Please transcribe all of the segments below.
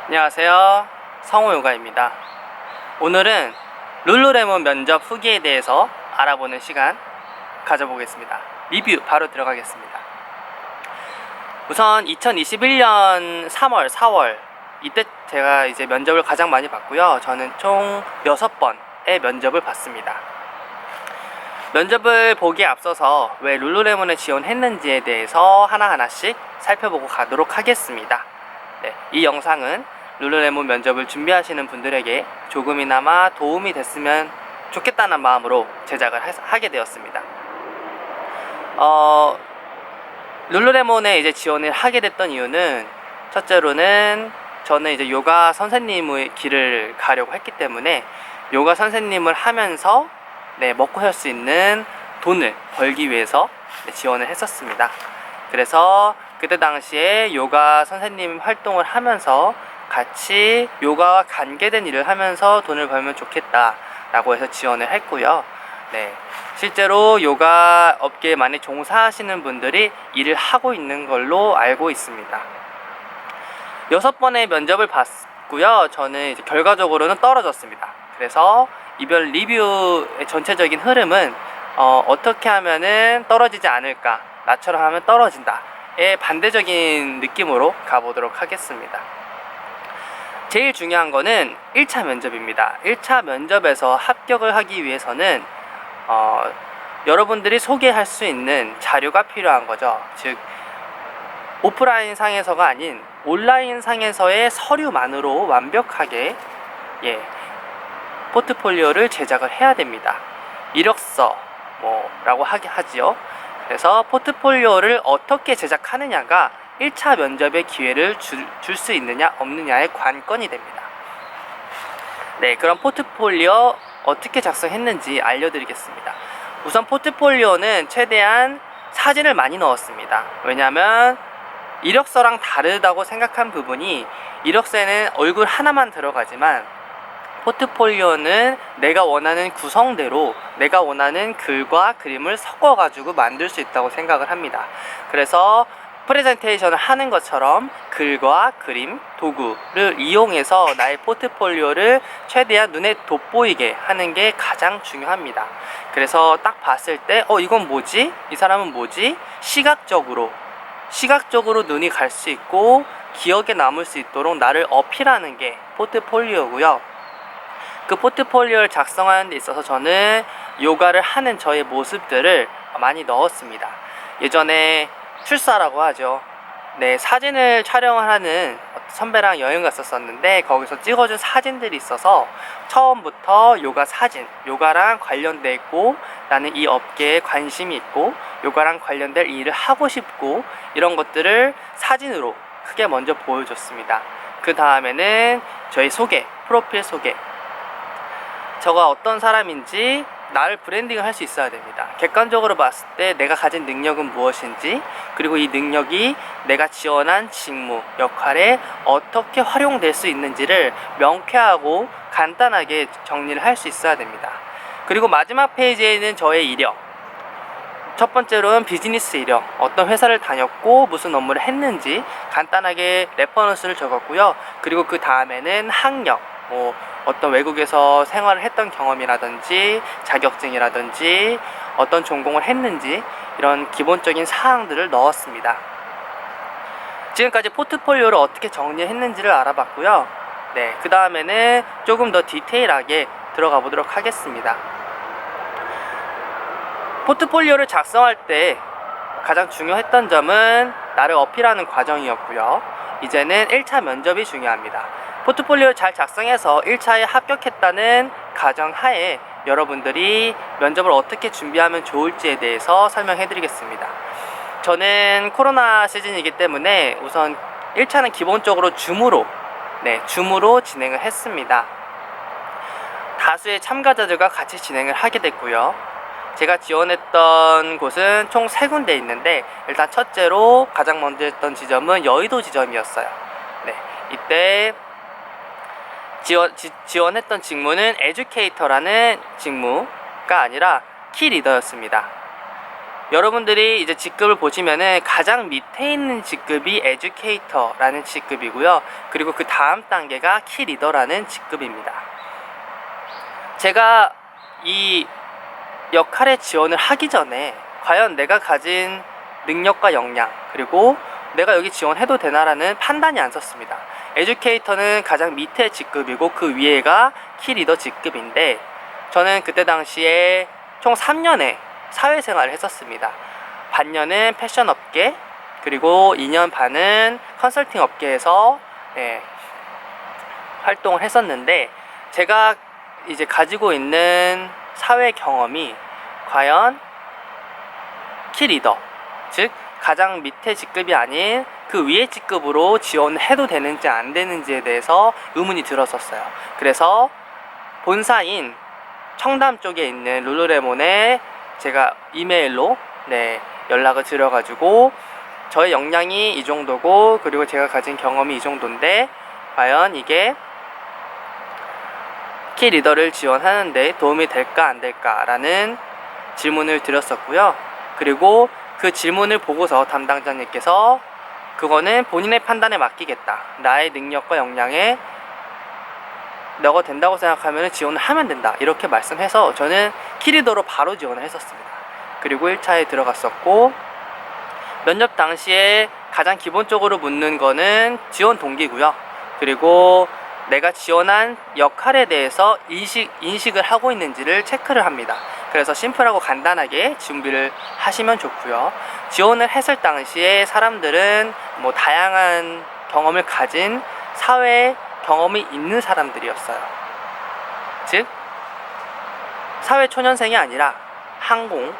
안녕하세요, 성우요가입니다. 오늘은 룰루레몬 면접 후기에 대해서 알아보는 시간 가져보겠습니다. 리뷰 바로 들어가겠습니다. 우선 2021년 3월, 4월 이때 제가 이제 면접을 가장 많이 봤고요. 저는 총 6번의 면접을 봤습니다. 면접을 보기에 앞서서 왜 룰루레몬에 지원했는지에 대해서 하나하나씩 살펴보고 가도록 하겠습니다. 이 영상은 룰루레몬 면접을 준비하시는 분들에게 조금이나마 도움이 됐으면 좋겠다는 마음으로 제작을 하게 되었습니다. 룰루레몬에 이제 지원을 하게 됐던 이유는, 첫째로는 저는 이제 요가 선생님의 길을 가려고 했기 때문에 요가 선생님을 하면서 먹고 살 수 있는 돈을 벌기 위해서 지원을 했었습니다. 그래서 그때 당시에 요가 선생님 활동을 하면서 같이 요가와 관계된 일을 하면서 돈을 벌면 좋겠다 라고 해서 지원을 했고요. 실제로 요가 업계에 많이 종사하시는 분들이 일을 하고 있는 걸로 알고 있습니다. 6번의 면접을 봤고요. 저는 이제 결과적으로는 떨어졌습니다. 그래서 이별 리뷰의 전체적인 흐름은 어떻게 하면은 떨어지지 않을까, 나처럼 하면 떨어진다의 반대적인 느낌으로 가보도록 하겠습니다. 제일 중요한 거는 1차 면접입니다. 1차 면접에서 합격을 하기 위해서는 여러분들이 소개할 수 있는 자료가 필요한 거죠. 즉 오프라인 상에서가 아닌 온라인 상에서의 서류만으로 완벽하게 포트폴리오를 제작을 해야 됩니다. 이력서 라고 하지요. 그래서 포트폴리오를 어떻게 제작하느냐가 1차 면접의 기회를 줄 수 있느냐 없느냐의 관건이 됩니다. 그럼 포트폴리오 어떻게 작성했는지 알려드리겠습니다. 우선 포트폴리오는 최대한 사진을 많이 넣었습니다. 왜냐하면 이력서랑 다르다고 생각한 부분이, 이력서에는 얼굴 하나만 들어가지만 포트폴리오는 내가 원하는 구성대로 내가 원하는 글과 그림을 섞어가지고 만들 수 있다고 생각을 합니다. 그래서 프레젠테이션을 하는 것처럼 글과 그림, 도구를 이용해서 나의 포트폴리오를 최대한 눈에 돋보이게 하는 게 가장 중요합니다. 그래서 딱 봤을 때 이건 뭐지? 이 사람은 뭐지? 시각적으로 눈이 갈 수 있고 기억에 남을 수 있도록 나를 어필하는 게 포트폴리오고요. 그 포트폴리오를 작성하는 데 있어서 저는 요가를 하는 저의 모습들을 많이 넣었습니다. 예전에 출사라고 하죠. 사진을 촬영을 하는 선배랑 여행 갔었는데 거기서 찍어준 사진들이 있어서 처음부터 요가 사진, 요가랑 관련돼 있고 나는 이 업계에 관심이 있고 요가랑 관련된 일을 하고 싶고 이런 것들을 사진으로 크게 먼저 보여줬습니다. 그 다음에는 저희 소개, 프로필 소개, 저가 어떤 사람인지 나를 브랜딩을 할 수 있어야 됩니다. 객관적으로 봤을 때 내가 가진 능력은 무엇인지, 그리고 이 능력이 내가 지원한 직무, 역할에 어떻게 활용될 수 있는지를 명쾌하고 간단하게 정리를 할 수 있어야 됩니다. 그리고 마지막 페이지에는 저의 이력, 첫 번째로는 비즈니스 이력, 어떤 회사를 다녔고 무슨 업무를 했는지 간단하게 레퍼런스를 적었고요. 그리고 그 다음에는 학력, 어떤 외국에서 생활을 했던 경험이라든지 자격증이라든지 어떤 전공을 했는지 이런 기본적인 사항들을 넣었습니다. 지금까지 포트폴리오를 어떻게 정리했는지를 알아봤고요. 그 다음에는 조금 더 디테일하게 들어가 보도록 하겠습니다. 포트폴리오를 작성할 때 가장 중요했던 점은 나를 어필하는 과정이었고요. 이제는 1차 면접이 중요합니다. 포트폴리오를 잘 작성해서 1차에 합격했다는 가정하에 여러분들이 면접을 어떻게 준비하면 좋을지에 대해서 설명해 드리겠습니다. 저는 코로나 시즌이기 때문에 우선 1차는 기본적으로 줌으로 진행을 했습니다. 다수의 참가자들과 같이 진행을 하게 됐고요. 제가 지원했던 곳은 총 3군데 있는데, 일단 첫째로 가장 먼저 했던 지점은 여의도 지점이었어요. 이때 지원했던 직무는 에듀케이터라는 직무가 아니라 키 리더였습니다. 여러분들이 이제 직급을 보시면은 가장 밑에 있는 직급이 에듀케이터라는 직급이고요. 그리고 그 다음 단계가 키 리더라는 직급입니다. 제가 이 역할에 지원을 하기 전에 과연 내가 가진 능력과 역량, 그리고 내가 여기 지원해도 되나라는 판단이 안 섰습니다. 에듀케이터는 가장 밑에 직급이고 그 위에가 키 리더 직급인데, 저는 그때 당시에 총 3년의 사회생활을 했었습니다. 반년은 패션 업계, 그리고 2년 반은 컨설팅 업계에서 활동을 했었는데, 제가 이제 가지고 있는 사회 경험이 과연 키 리더, 즉 가장 밑에 직급이 아닌 그 위에 직급으로 지원해도 되는지 안 되는지에 대해서 의문이 들었었어요. 그래서 본사인 청담 쪽에 있는 룰루레몬에 제가 이메일로 연락을 드려가지고 저의 역량이 이 정도고, 그리고 제가 가진 경험이 이 정도인데 과연 이게 키 리더를 지원하는데 도움이 될까 안 될까 라는 질문을 드렸었고요. 그리고 그 질문을 보고서 담당자님께서 그거는 본인의 판단에 맡기겠다, 나의 능력과 역량에 너가 된다고 생각하면 지원을 하면 된다, 이렇게 말씀해서 저는 키 리더로 바로 지원을 했었습니다. 그리고 1차에 들어갔었고, 면접 당시에 가장 기본적으로 묻는 거는 지원 동기고요. 그리고 내가 지원한 역할에 대해서 인식을 하고 있는지를 체크를 합니다. 그래서 심플하고 간단하게 준비를 하시면 좋고요. 지원을 했을 당시에 사람들은 뭐 다양한 경험을 가진 사회 경험이 있는 사람들이었어요. 즉 사회 초년생이 아니라 항공,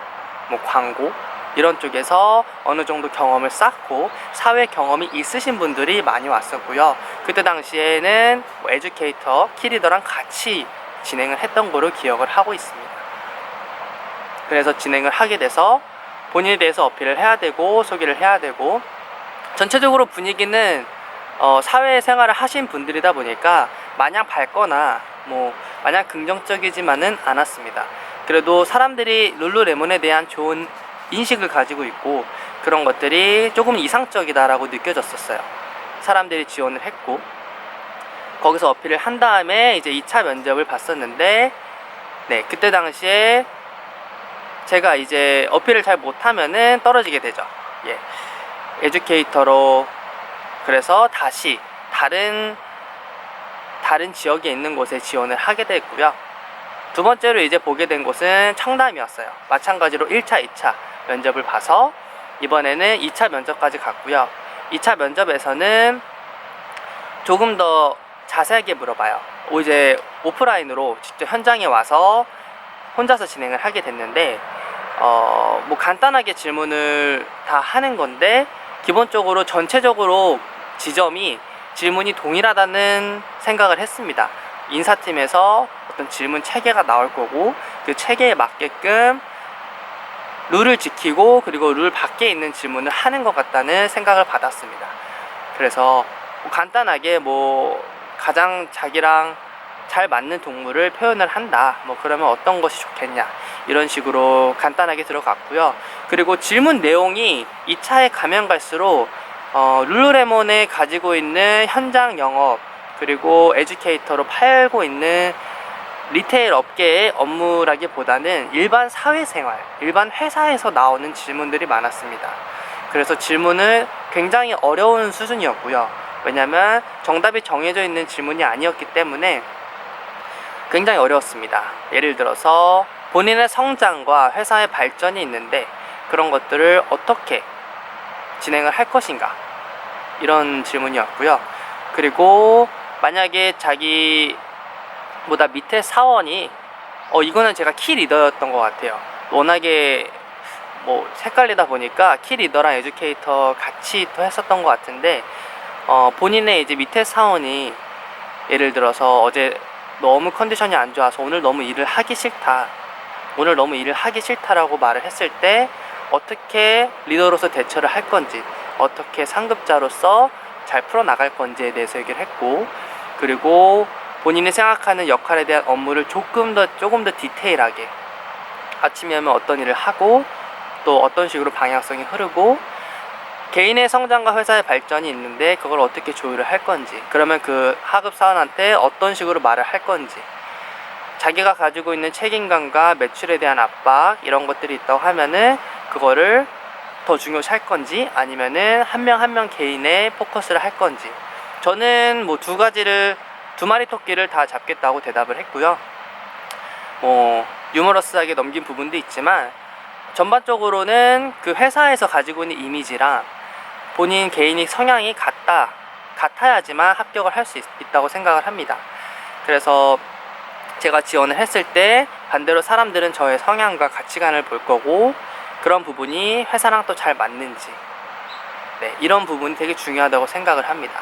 광고 이런 쪽에서 어느 정도 경험을 쌓고 사회 경험이 있으신 분들이 많이 왔었고요. 그때 당시에는 에듀케이터, 키리더랑 같이 진행을 했던 거로 기억을 하고 있습니다. 그래서 진행을 하게 돼서 본인에 대해서 어필을 해야 되고 소개를 해야 되고, 전체적으로 분위기는 사회생활을 하신 분들이다 보니까 마냥 밝거나 마냥 긍정적이지만은 않았습니다. 그래도 사람들이 룰루레몬에 대한 좋은 인식을 가지고 있고 그런 것들이 조금 이상적이다라고 느껴졌었어요. 사람들이 지원을 했고 거기서 어필을 한 다음에 이제 2차 면접을 봤었는데, 그때 당시에 제가 이제 어필을 잘 못하면은 떨어지게 되죠. 에듀케이터로, 그래서 다시 다른 지역에 있는 곳에 지원을 하게 됐고요. 두 번째로 이제 보게 된 곳은 청담이었어요. 마찬가지로 1차, 2차 면접을 봐서 이번에는 2차 면접까지 갔고요. 2차 면접에서는 조금 더 자세하게 물어봐요. 이제 오프라인으로 직접 현장에 와서 혼자서 진행을 하게 됐는데, 간단하게 질문을 다 하는 건데, 기본적으로 전체적으로 지점이 질문이 동일하다는 생각을 했습니다. 인사팀에서 어떤 질문 체계가 나올 거고 그 체계에 맞게끔 룰을 지키고 그리고 룰 밖에 있는 질문을 하는 것 같다는 생각을 받았습니다. 그래서 간단하게 가장 자기랑 잘 맞는 동물을 표현을 한다, 그러면 어떤 것이 좋겠냐, 이런 식으로 간단하게 들어갔고요. 그리고 질문 내용이 2차에 가면 갈수록 룰루레몬에 가지고 있는 현장 영업, 그리고 에듀케이터로 팔고 있는 리테일 업계의 업무라기보다는 일반 사회생활, 일반 회사에서 나오는 질문들이 많았습니다. 그래서 질문은 굉장히 어려운 수준이었고요. 왜냐면 정답이 정해져 있는 질문이 아니었기 때문에 굉장히 어려웠습니다. 예를 들어서 본인의 성장과 회사의 발전이 있는데 그런 것들을 어떻게 진행을 할 것인가, 이런 질문이었고요. 그리고 만약에 자기보다 밑에 사원이 이거는 제가 키 리더였던 것 같아요. 워낙에 헷갈리다 보니까 키 리더랑 에듀케이터 같이 또 했었던 것 같은데, 본인의 이제 밑에 사원이 예를 들어서 어제 너무 컨디션이 안 좋아서 오늘 너무 일을 하기 싫다라고 말을 했을 때 어떻게 리더로서 대처를 할 건지, 어떻게 상급자로서 잘 풀어나갈 건지에 대해서 얘기를 했고, 그리고 본인이 생각하는 역할에 대한 업무를 조금 더 디테일하게 아침에 하면 어떤 일을 하고 또 어떤 식으로 방향성이 흐르고, 개인의 성장과 회사의 발전이 있는데 그걸 어떻게 조율을 할 건지, 그러면 그 하급 사원한테 어떤 식으로 말을 할 건지, 자기가 가지고 있는 책임감과 매출에 대한 압박, 이런 것들이 있다고 하면은 그거를 더 중요시 할 건지, 아니면은 한 명 한 명 개인의 포커스를 할 건지. 저는 뭐 두 마리 토끼를 다 잡겠다고 대답을 했고요. 유머러스하게 넘긴 부분도 있지만, 전반적으로는 그 회사에서 가지고 있는 이미지랑 본인 개인의 성향이 같아야지만 합격을 할 수 있다고 생각을 합니다. 그래서 제가 지원을 했을 때 반대로 사람들은 저의 성향과 가치관을 볼 거고, 그런 부분이 회사랑 또 잘 맞는지, 이런 부분이 되게 중요하다고 생각을 합니다.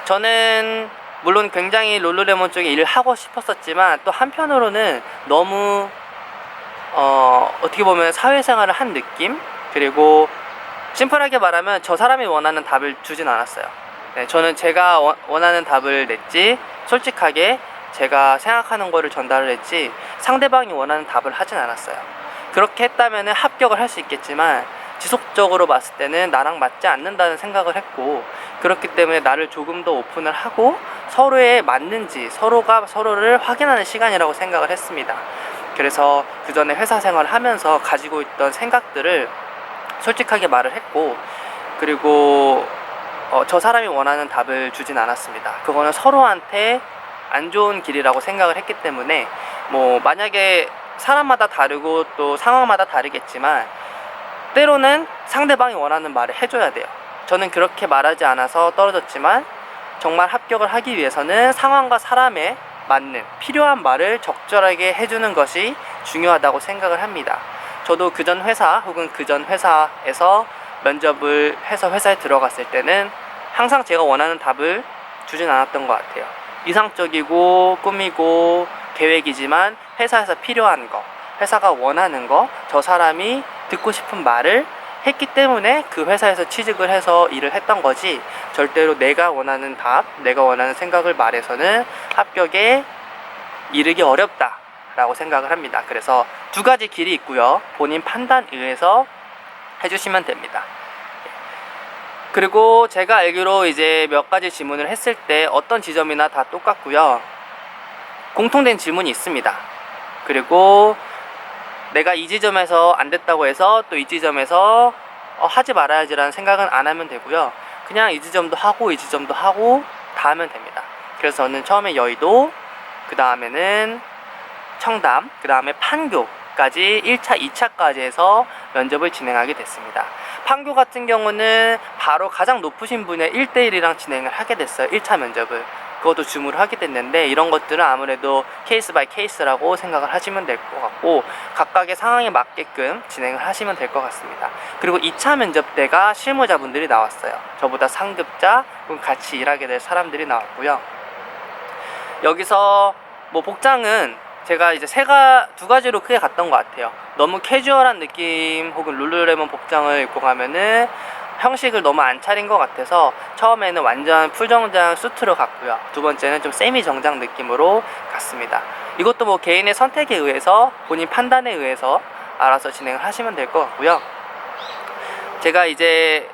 저는 물론 굉장히 룰루레몬 쪽에 일을 하고 싶었었지만, 또 한편으로는 너무 어떻게 보면 사회생활을 한 느낌? 그리고 심플하게 말하면 저 사람이 원하는 답을 주진 않았어요. 저는 제가 원하는 답을 냈지, 솔직하게 제가 생각하는 거를 전달을 했지, 상대방이 원하는 답을 하진 않았어요. 그렇게 했다면 합격을 할 수 있겠지만, 지속적으로 봤을 때는 나랑 맞지 않는다는 생각을 했고, 그렇기 때문에 나를 조금 더 오픈을 하고 서로에 맞는지 서로가 서로를 확인하는 시간이라고 생각을 했습니다. 그래서 그 전에 회사 생활을 하면서 가지고 있던 생각들을 솔직하게 말을 했고, 그리고 저 사람이 원하는 답을 주진 않았습니다. 그거는 서로한테 안 좋은 길이라고 생각을 했기 때문에, 만약에 사람마다 다르고 또 상황마다 다르겠지만 때로는 상대방이 원하는 말을 해줘야 돼요. 저는 그렇게 말하지 않아서 떨어졌지만, 정말 합격을 하기 위해서는 상황과 사람에 맞는 필요한 말을 적절하게 해주는 것이 중요하다고 생각을 합니다. 저도 그전 회사 혹은 그전 회사에서 면접을 해서 회사에 들어갔을 때는 항상 제가 원하는 답을 주진 않았던 것 같아요. 이상적이고 꾸미고 계획이지만 회사에서 필요한 거, 회사가 원하는 거, 저 사람이 듣고 싶은 말을 했기 때문에 그 회사에서 취직을 해서 일을 했던 거지, 절대로 내가 원하는 답, 내가 원하는 생각을 말해서는 합격에 이르기 어렵다 라고 생각을 합니다. 그래서 두 가지 길이 있고요. 본인 판단에 의해서 해주시면 됩니다. 그리고 제가 알기로 이제 몇 가지 질문을 했을 때 어떤 지점이나 다 똑같고요. 공통된 질문이 있습니다. 그리고 내가 이 지점에서 안 됐다고 해서 또 이 지점에서 하지 말아야지라는 생각은 안 하면 되고요. 그냥 이 지점도 하고 이 지점도 하고 다 하면 됩니다. 그래서 저는 처음에 여의도, 그 다음에는 청담, 그 다음에 판교까지 1차, 2차까지 해서 면접을 진행하게 됐습니다. 판교 같은 경우는 바로 가장 높으신 분의 1대1이랑 진행을 하게 됐어요. 1차 면접을. 그것도 줌으로 하게 됐는데, 이런 것들은 아무래도 케이스 바이 케이스라고 생각을 하시면 될 것 같고, 각각의 상황에 맞게끔 진행을 하시면 될 것 같습니다. 그리고 2차 면접 때가 실무자분들이 나왔어요. 저보다 상급자 혹은 같이 일하게 될 사람들이 나왔고요. 여기서 복장은 제가 이제 두 가지로 크게 갔던 것 같아요. 너무 캐주얼한 느낌 혹은 룰루레몬 복장을 입고 가면은 형식을 너무 안 차린 것 같아서 처음에는 완전 풀정장 수트로 갔고요. 두 번째는 좀 세미 정장 느낌으로 갔습니다. 이것도 개인의 선택에 의해서, 본인 판단에 의해서 알아서 진행을 하시면 될 것 같고요. 제가 이제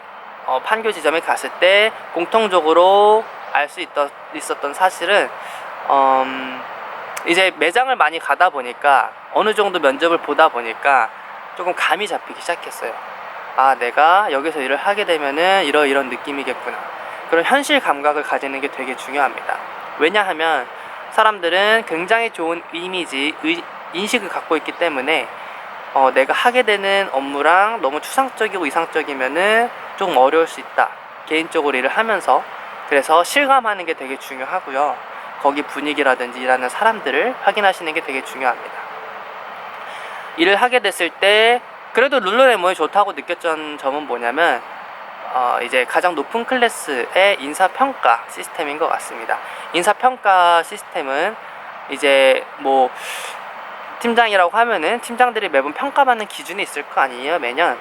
판교 지점에 갔을 때 공통적으로 알 수 있었던 사실은, 이제 매장을 많이 가다 보니까, 어느 정도 면접을 보다 보니까 조금 감이 잡히기 시작했어요. 아, 내가 여기서 일을 하게 되면은 이런 느낌이겠구나. 그런 현실 감각을 가지는 게 되게 중요합니다. 왜냐하면 사람들은 굉장히 좋은 인식을 갖고 있기 때문에 내가 하게 되는 업무랑 너무 추상적이고 이상적이면은 조금 어려울 수 있다. 개인적으로 일을 하면서. 그래서 실감하는 게 되게 중요하고요. 거기 분위기라든지 일하는 사람들을 확인하시는 게 되게 중요합니다. 일을 하게 됐을 때 그래도 룰루레몬이 좋다고 느꼈던 점은 뭐냐면, 이제 가장 높은 클래스의 인사평가 시스템인 것 같습니다. 인사평가 시스템은 이제 팀장이라고 하면은 팀장들이 매번 평가받는 기준이 있을 거 아니에요, 매년.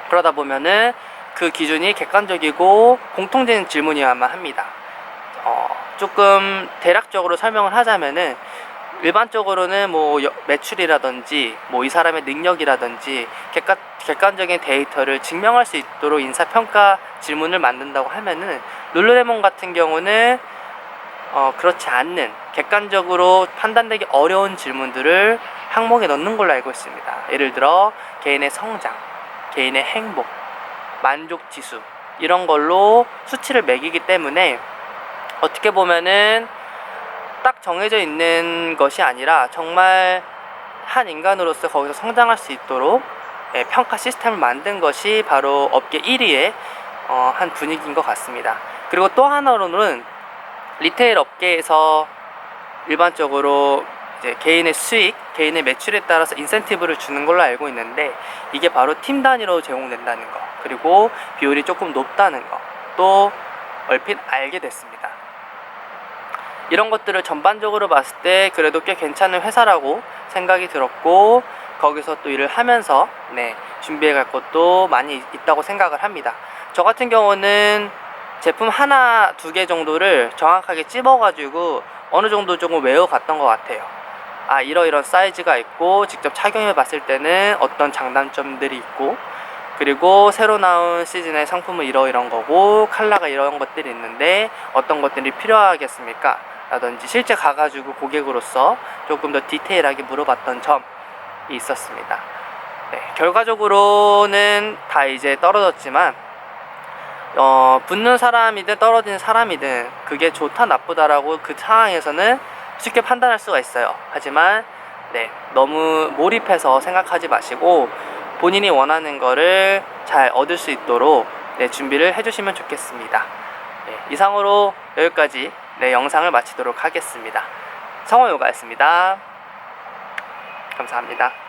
그러다 보면은 그 기준이 객관적이고 공통된 질문이어야만 합니다. 조금 대략적으로 설명을 하자면은, 일반적으로는 뭐 매출이라든지 뭐 이 사람의 능력이라든지 객관적인 데이터를 증명할 수 있도록 인사평가 질문을 만든다고 하면은 룰루레몬 같은 경우는 그렇지 않는 객관적으로 판단되기 어려운 질문들을 항목에 넣는 걸로 알고 있습니다. 예를 들어 개인의 성장, 개인의 행복, 만족 지수 이런 걸로 수치를 매기기 때문에 어떻게 보면은 딱 정해져 있는 것이 아니라 정말 한 인간으로서 거기서 성장할 수 있도록 평가 시스템을 만든 것이 바로 업계 1위의 한 분위기인 것 같습니다. 그리고 또 하나로는 리테일 업계에서 일반적으로 이제 개인의 수익, 개인의 매출에 따라서 인센티브를 주는 걸로 알고 있는데 이게 바로 팀 단위로 제공된다는 거, 그리고 비율이 조금 높다는 거 또 얼핏 알게 됐습니다. 이런 것들을 전반적으로 봤을 때 그래도 꽤 괜찮은 회사라고 생각이 들었고 거기서 또 일을 하면서 준비해 갈 것도 많이 있다고 생각을 합니다. 저 같은 경우는 제품 하나, 두 개 정도를 정확하게 찝어가지고 어느 정도 조금 외워갔던 것 같아요. 이러이런 사이즈가 있고 직접 착용해 봤을 때는 어떤 장단점들이 있고 그리고 새로 나온 시즌의 상품은 이러이런 거고 컬러가 이런 것들이 있는데 어떤 것들이 필요하겠습니까? 라든지 실제 가가지고 고객으로서 조금 더 디테일하게 물어봤던 점이 있었습니다. 결과적으로는 다 이제 떨어졌지만 붙는 사람이든 떨어지는 사람이든 그게 좋다 나쁘다라고 그 상황에서는 쉽게 판단할 수가 있어요. 하지만 너무 몰입해서 생각하지 마시고 본인이 원하는 거를 잘 얻을 수 있도록 준비를 해주시면 좋겠습니다. 이상으로 여기까지 영상을 마치도록 하겠습니다. 성호요가였습니다. 감사합니다.